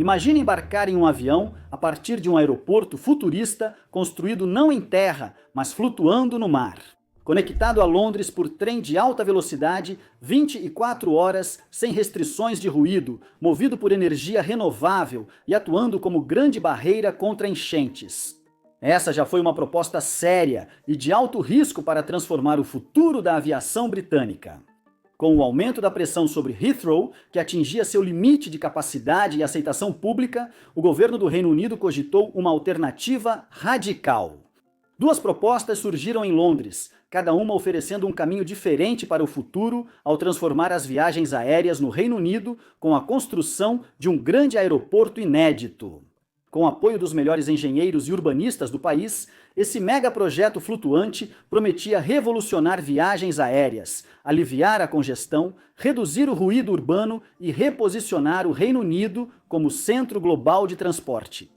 Imagine embarcar em um avião a partir de um aeroporto futurista construído não em terra, mas flutuando no mar. Conectado a Londres por trem de alta velocidade, 24 horas, sem restrições de ruído, movido por energia renovável e atuando como grande barreira contra enchentes. Essa já foi uma proposta séria e de alto risco para transformar o futuro da aviação britânica. Com o aumento da pressão sobre Heathrow, que atingia seu limite de capacidade e aceitação pública, o governo do Reino Unido cogitou uma alternativa radical. Duas propostas surgiram em Londres, cada uma oferecendo um caminho diferente para o futuro ao transformar as viagens aéreas no Reino Unido com a construção de um grande aeroporto inédito. Com o apoio dos melhores engenheiros e urbanistas do país, esse megaprojeto flutuante prometia revolucionar viagens aéreas, aliviar a congestão, reduzir o ruído urbano e reposicionar o Reino Unido como centro global de transporte.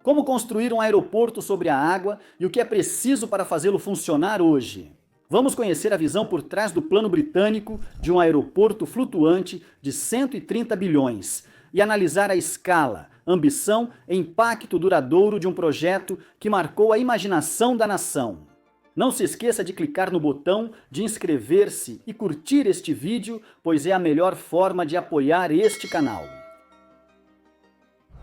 Como construir um aeroporto sobre a água e o que é preciso para fazê-lo funcionar hoje? Vamos conhecer a visão por trás do plano britânico de um aeroporto flutuante de 130 bilhões e analisar a escala, ambição e impacto duradouro de um projeto que marcou a imaginação da nação. Não se esqueça de clicar no botão de inscrever-se e curtir este vídeo, pois é a melhor forma de apoiar este canal.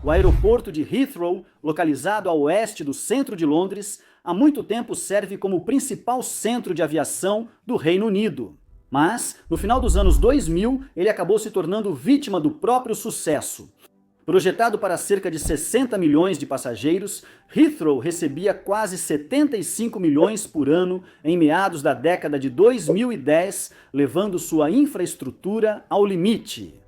O aeroporto de Heathrow, localizado a oeste do centro de Londres, há muito tempo serve como o principal centro de aviação do Reino Unido. Mas, no final dos anos 2000, ele acabou se tornando vítima do próprio sucesso. Projetado para cerca de 60 milhões de passageiros, Heathrow recebia quase 75 milhões por ano em meados da década de 2010, levando sua infraestrutura ao limite.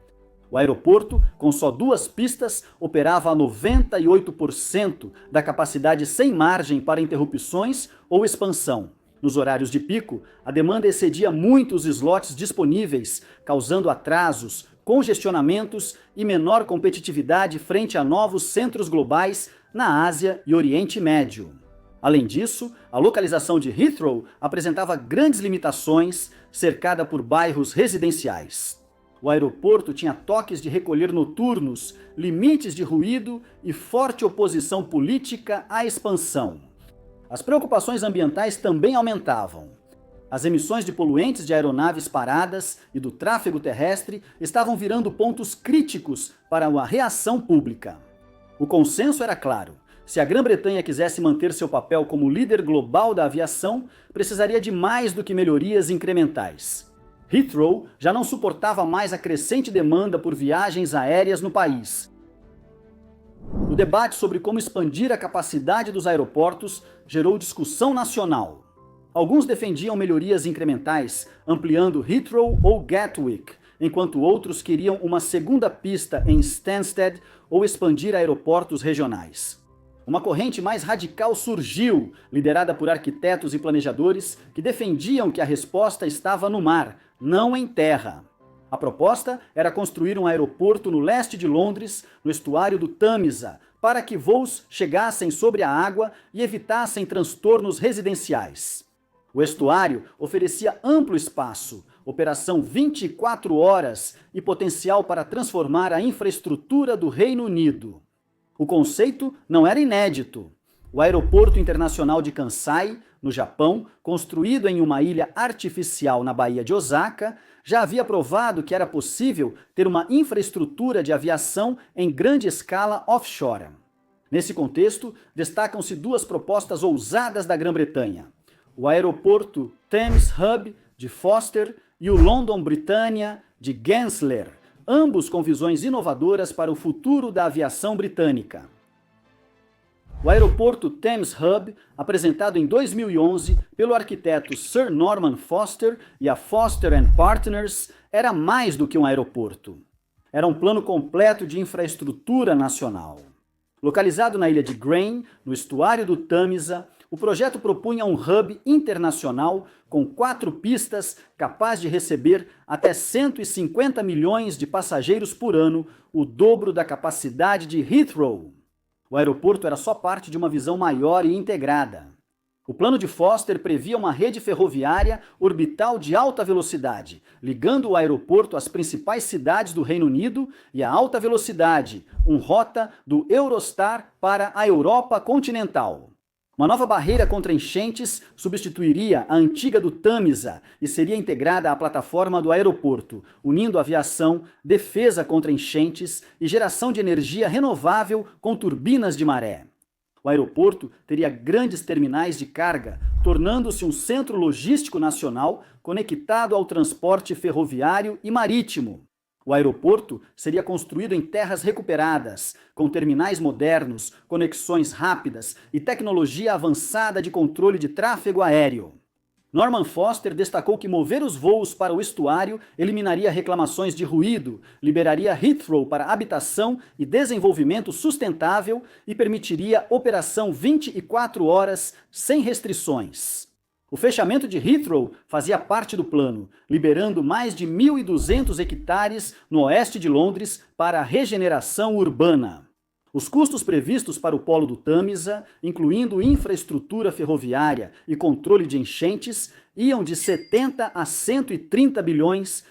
O aeroporto, com só 2 pistas, operava a 98% da capacidade sem margem para interrupções ou expansão. Nos horários de pico, a demanda excedia muito os slots disponíveis, causando atrasos, congestionamentos e menor competitividade frente a novos centros globais na Ásia e Oriente Médio. Além disso, a localização de Heathrow apresentava grandes limitações, cercada por bairros residenciais. O aeroporto tinha toques de recolher noturnos, limites de ruído e forte oposição política à expansão. As preocupações ambientais também aumentavam. As emissões de poluentes de aeronaves paradas e do tráfego terrestre estavam virando pontos críticos para a reação pública. O consenso era claro: se a Grã-Bretanha quisesse manter seu papel como líder global da aviação, precisaria de mais do que melhorias incrementais. Heathrow já não suportava mais a crescente demanda por viagens aéreas no país. O debate sobre como expandir a capacidade dos aeroportos gerou discussão nacional. Alguns defendiam melhorias incrementais, ampliando Heathrow ou Gatwick, enquanto outros queriam uma segunda pista em Stansted ou expandir aeroportos regionais. Uma corrente mais radical surgiu, liderada por arquitetos e planejadores que defendiam que a resposta estava no mar, não em terra. A proposta era construir um aeroporto no leste de Londres, no estuário do Tâmisa, para que voos chegassem sobre a água e evitassem transtornos residenciais. O estuário oferecia amplo espaço, operação 24 horas e potencial para transformar a infraestrutura do Reino Unido. O conceito não era inédito. O Aeroporto Internacional de Kansai, no Japão, construído em uma ilha artificial na Baía de Osaka, já havia provado que era possível ter uma infraestrutura de aviação em grande escala offshore. Nesse contexto, destacam-se 2 propostas ousadas da Grã-Bretanha: o aeroporto Thames Hub de Foster e o London Britannia de Gensler, ambos com visões inovadoras para o futuro da aviação britânica. O aeroporto Thames Hub, apresentado em 2011 pelo arquiteto Sir Norman Foster e a Foster & Partners, era mais do que um aeroporto. Era um plano completo de infraestrutura nacional. Localizado na ilha de Grain, no estuário do Tâmisa, o projeto propunha um hub internacional com 4 pistas capaz de receber até 150 milhões de passageiros por ano, o dobro da capacidade de Heathrow. O aeroporto era só parte de uma visão maior e integrada. O plano de Foster previa uma rede ferroviária orbital de alta velocidade, ligando o aeroporto às principais cidades do Reino Unido e a alta velocidade, rota do Eurostar para a Europa continental. Uma nova barreira contra enchentes substituiria a antiga do Tamisa e seria integrada à plataforma do aeroporto, unindo aviação, defesa contra enchentes e geração de energia renovável com turbinas de maré. O aeroporto teria grandes terminais de carga, tornando-se um centro logístico nacional conectado ao transporte ferroviário e marítimo. O aeroporto seria construído em terras recuperadas, com terminais modernos, conexões rápidas e tecnologia avançada de controle de tráfego aéreo. Norman Foster destacou que mover os voos para o estuário eliminaria reclamações de ruído, liberaria Heathrow para habitação e desenvolvimento sustentável e permitiria operação 24 horas sem restrições. O fechamento de Heathrow fazia parte do plano, liberando mais de 1.200 hectares no oeste de Londres para a regeneração urbana. Os custos previstos para o polo do Tamisa, incluindo infraestrutura ferroviária e controle de enchentes, iam de 70 a 130 bilhões.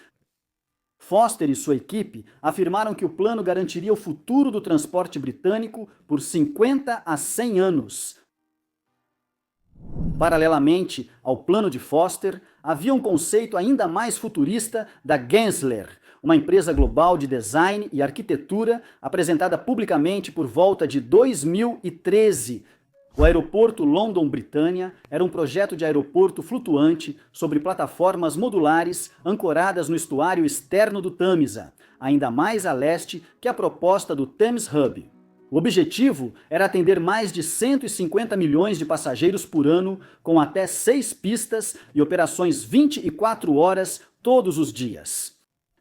Foster e sua equipe afirmaram que o plano garantiria o futuro do transporte britânico por 50 a 100 anos. Paralelamente ao plano de Foster, havia um conceito ainda mais futurista da Gensler, uma empresa global de design e arquitetura apresentada publicamente por volta de 2013. O aeroporto London-Britannia era um projeto de aeroporto flutuante sobre plataformas modulares ancoradas no estuário externo do Tamisa, ainda mais a leste que a proposta do Thames Hub. O objetivo era atender mais de 150 milhões de passageiros por ano, com até 6 pistas e operações 24 horas todos os dias.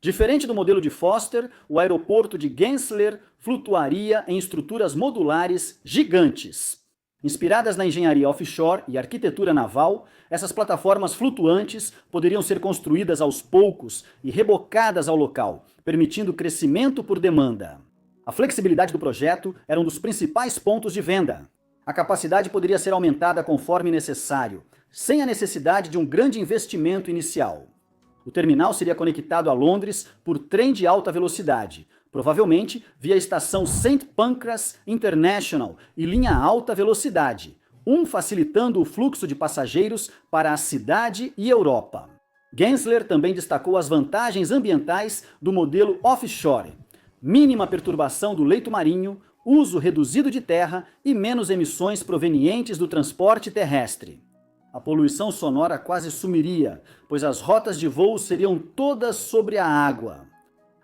Diferente do modelo de Foster, o aeroporto de Gensler flutuaria em estruturas modulares gigantes. Inspiradas na engenharia offshore e arquitetura naval, essas plataformas flutuantes poderiam ser construídas aos poucos e rebocadas ao local, permitindo crescimento por demanda. A flexibilidade do projeto era um dos principais pontos de venda. A capacidade poderia ser aumentada conforme necessário, sem a necessidade de um grande investimento inicial. O terminal seria conectado a Londres por trem de alta velocidade, provavelmente via a estação St. Pancras International e linha alta velocidade, facilitando o fluxo de passageiros para a cidade e Europa. Gensler também destacou as vantagens ambientais do modelo offshore: mínima perturbação do leito marinho, uso reduzido de terra e menos emissões provenientes do transporte terrestre. A poluição sonora quase sumiria, pois as rotas de voo seriam todas sobre a água.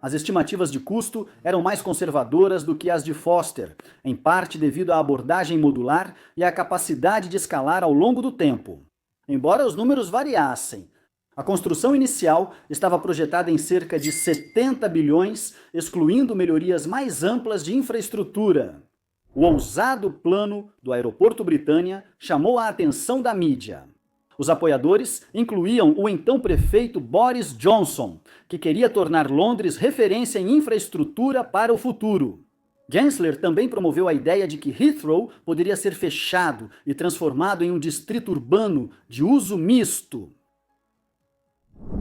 As estimativas de custo eram mais conservadoras do que as de Foster, em parte devido à abordagem modular e à capacidade de escalar ao longo do tempo. Embora os números variassem, a construção inicial estava projetada em cerca de 70 bilhões, excluindo melhorias mais amplas de infraestrutura. O ousado plano do Aeroporto Britannia chamou a atenção da mídia. Os apoiadores incluíam o então prefeito Boris Johnson, que queria tornar Londres referência em infraestrutura para o futuro. Gensler também promoveu a ideia de que Heathrow poderia ser fechado e transformado em um distrito urbano de uso misto.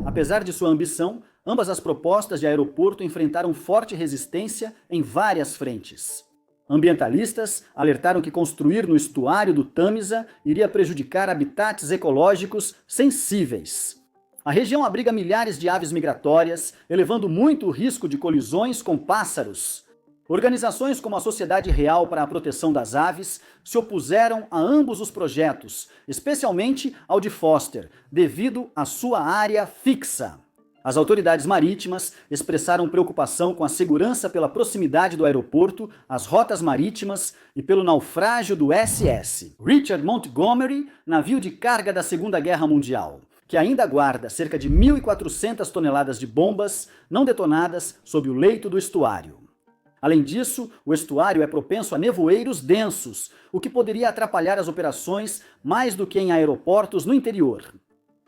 Apesar de sua ambição, ambas as propostas de aeroporto enfrentaram forte resistência em várias frentes. Ambientalistas alertaram que construir no estuário do Tamisa iria prejudicar habitats ecológicos sensíveis. A região abriga milhares de aves migratórias, elevando muito o risco de colisões com pássaros. Organizações como a Sociedade Real para a Proteção das Aves se opuseram a ambos os projetos, especialmente ao de Foster, devido à sua área fixa. As autoridades marítimas expressaram preocupação com a segurança pela proximidade do aeroporto, as rotas marítimas e pelo naufrágio do SS Richard Montgomery, navio de carga da Segunda Guerra Mundial, que ainda guarda cerca de 1.400 toneladas de bombas não detonadas sob o leito do estuário. Além disso, o estuário é propenso a nevoeiros densos, o que poderia atrapalhar as operações mais do que em aeroportos no interior.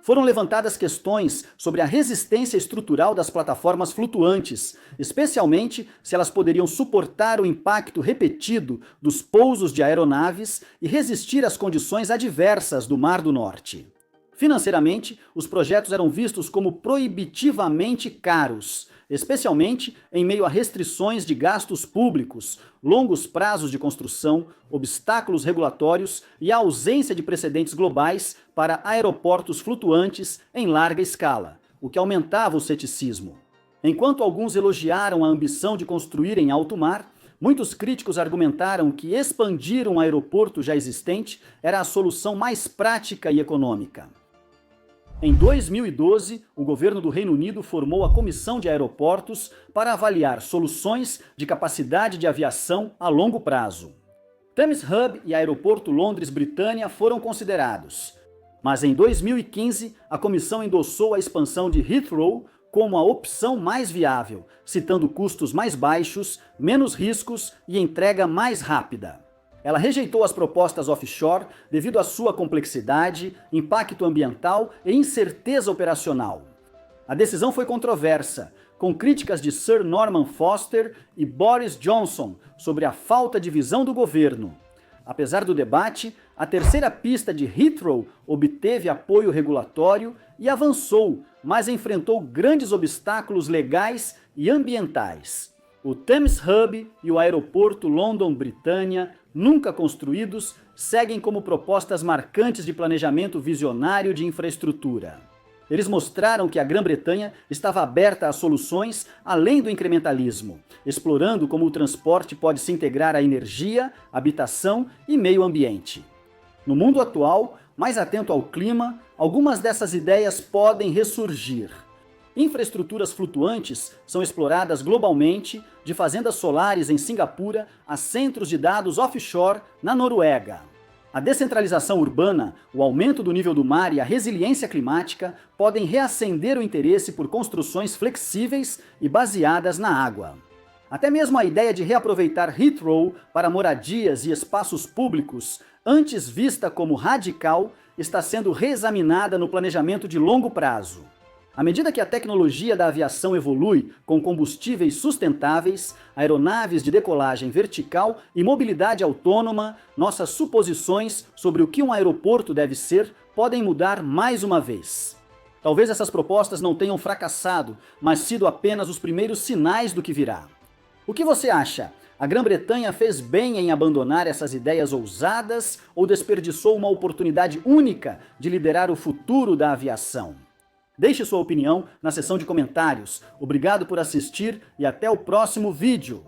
Foram levantadas questões sobre a resistência estrutural das plataformas flutuantes, especialmente se elas poderiam suportar o impacto repetido dos pousos de aeronaves e resistir às condições adversas do Mar do Norte. Financeiramente, os projetos eram vistos como proibitivamente caros, especialmente em meio a restrições de gastos públicos, longos prazos de construção, obstáculos regulatórios e a ausência de precedentes globais para aeroportos flutuantes em larga escala, o que aumentava o ceticismo. Enquanto alguns elogiaram a ambição de construir em alto mar, muitos críticos argumentaram que expandir um aeroporto já existente era a solução mais prática e econômica. Em 2012, o governo do Reino Unido formou a Comissão de Aeroportos para avaliar soluções de capacidade de aviação a longo prazo. Thames Hub e Aeroporto Londres-Britânia foram considerados, mas em 2015 a comissão endossou a expansão de Heathrow como a opção mais viável, citando custos mais baixos, menos riscos e entrega mais rápida. Ela rejeitou as propostas offshore devido à sua complexidade, impacto ambiental e incerteza operacional. A decisão foi controversa, com críticas de Sir Norman Foster e Boris Johnson sobre a falta de visão do governo. Apesar do debate, a terceira pista de Heathrow obteve apoio regulatório e avançou, mas enfrentou grandes obstáculos legais e ambientais. O Thames Hub e o Aeroporto London-Britânia, nunca construídos, seguem como propostas marcantes de planejamento visionário de infraestrutura. Eles mostraram que a Grã-Bretanha estava aberta a soluções além do incrementalismo, explorando como o transporte pode se integrar à energia, habitação e meio ambiente. No mundo atual, mais atento ao clima, algumas dessas ideias podem ressurgir. Infraestruturas flutuantes são exploradas globalmente, de fazendas solares em Singapura a centros de dados offshore na Noruega. A descentralização urbana, o aumento do nível do mar e a resiliência climática podem reacender o interesse por construções flexíveis e baseadas na água. Até mesmo a ideia de reaproveitar Heathrow para moradias e espaços públicos, antes vista como radical, está sendo reexaminada no planejamento de longo prazo. À medida que a tecnologia da aviação evolui com combustíveis sustentáveis, aeronaves de decolagem vertical e mobilidade autônoma, nossas suposições sobre o que um aeroporto deve ser podem mudar mais uma vez. Talvez essas propostas não tenham fracassado, mas sido apenas os primeiros sinais do que virá. O que você acha? A Grã-Bretanha fez bem em abandonar essas ideias ousadas ou desperdiçou uma oportunidade única de liderar o futuro da aviação? Deixe sua opinião na seção de comentários. Obrigado por assistir e até o próximo vídeo.